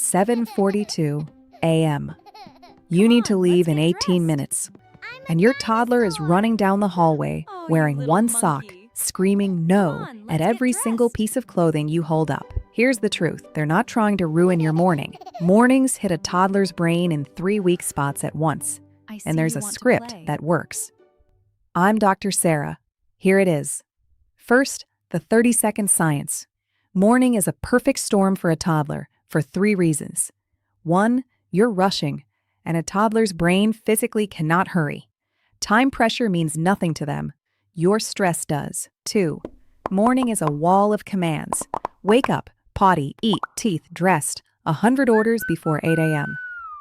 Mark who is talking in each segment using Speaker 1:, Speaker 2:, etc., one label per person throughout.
Speaker 1: 7:42 a.m. You need to leave in 18 minutes, and your toddler is running down the hallway wearing one sock, screaming no at every single piece of clothing you hold up. Here's the truth. They're not trying to ruin your morning. Mornings hit a toddler's brain in 3 weak spots at once, and there's a script that works. I'm Dr. Sarah. Here it is. First, the 30-second science. Morning is a perfect storm for a toddler for 3 reasons. 1, you're rushing, and a toddler's brain physically cannot hurry. Time pressure means nothing to them. Your stress does. 2, morning is a wall of commands. Wake up, potty, eat, teeth, dressed, 100 orders before 8 a.m.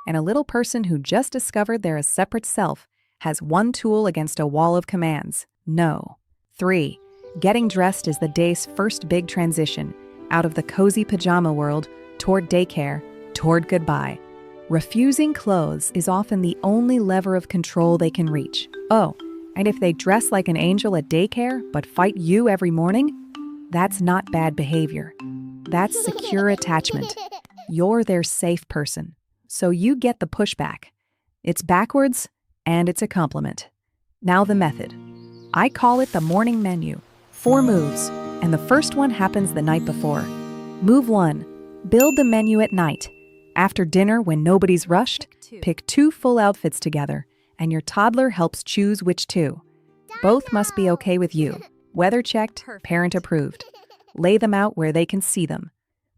Speaker 1: And a little person who just discovered they're a separate self has one tool against a wall of commands: no. 3, getting dressed is the day's first big transition out of the cozy pajama world toward daycare, toward goodbye. Refusing clothes is often the only lever of control they can reach. Oh, and if they dress like an angel at daycare but fight you every morning, that's not bad behavior. That's secure attachment. You're their safe person, so you get the pushback. It's backwards, and it's a compliment. Now the method. I call it the morning menu. 4 moves, and the first one happens the night before. Move 1, build the menu at night. After dinner, when nobody's rushed, pick 2 full outfits together, and your toddler helps choose which 2. Both must be okay with you. Weather checked, parent approved. Lay them out where they can see them.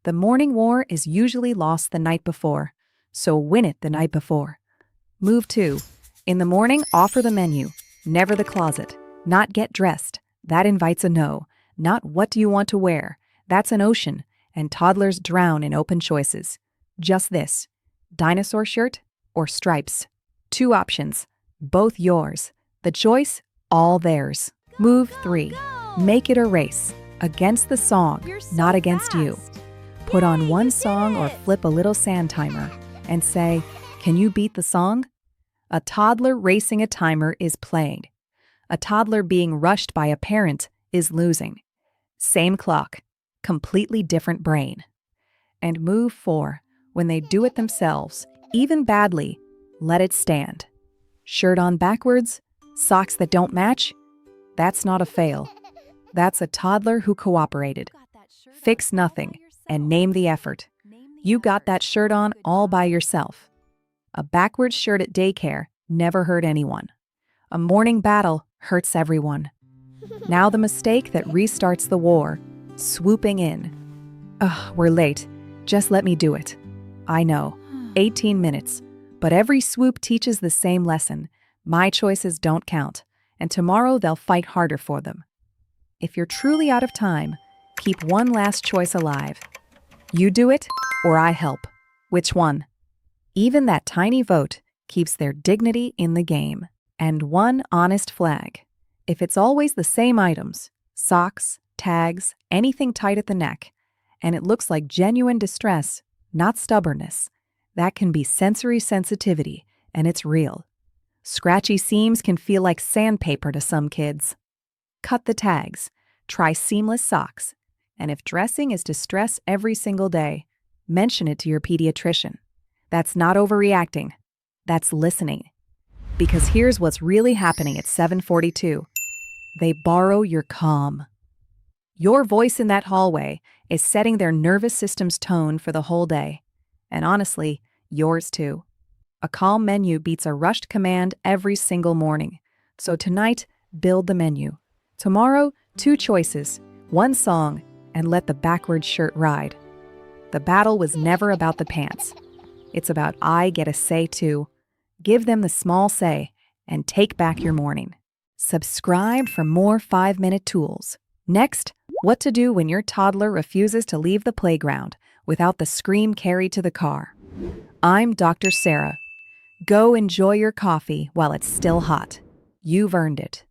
Speaker 1: The morning war is usually lost the night before, so win it the night before. Move 2. In the morning, offer the menu, never the closet. Not get dressed. That invites a no. Not what do you want to wear. That's an ocean, and toddlers drown in open choices. Just this: dinosaur shirt or stripes. 2 options, both yours. The choice, all theirs. Move 3. Make it a race. Against the song, not against you. Put on one song or flip a little sand timer and say, "Can you beat the song?" A toddler racing a timer is playing. A toddler being rushed by a parent is losing. Same clock, completely different brain. And move 4. When they do it themselves, even badly, let it stand. Shirt on backwards, socks that don't match? That's not a fail. That's a toddler who cooperated. Fix nothing and name the effort. You got that shirt on all by yourself. A backwards shirt at daycare never hurt anyone. A morning battle hurts everyone. Now the mistake that restarts the war, swooping in. Ugh, we're late. Just let me do it. I know, 18 minutes, but every swoop teaches the same lesson. My choices don't count, and tomorrow they'll fight harder for them. If you're truly out of time, keep one last choice alive. You do it, or I help. Which one? Even that tiny vote keeps their dignity in the game. And one honest flag. If it's always the same items, socks, tags, anything tight at the neck, and it looks like genuine distress, not stubbornness, that can be sensory sensitivity, and it's real. Scratchy seams can feel like sandpaper to some kids. Cut the tags. Try seamless socks. And if dressing is distress every single day, mention it to your pediatrician. That's not overreacting. That's listening. Because here's what's really happening at 7:42. They borrow your calm. Your voice in that hallway is setting their nervous system's tone for the whole day. And honestly, yours too. A calm menu beats a rushed command every single morning. So tonight, build the menu. Tomorrow, 2 choices, 1 song, and let the backward shirt ride. The battle was never about the pants. It's about I get a say too. Give them the small say and take back your morning. Subscribe for more 5-minute tools. Next, what to do when your toddler refuses to leave the playground without the scream carried to the car. I'm Dr. Sarah. Go enjoy your coffee while it's still hot. You've earned it.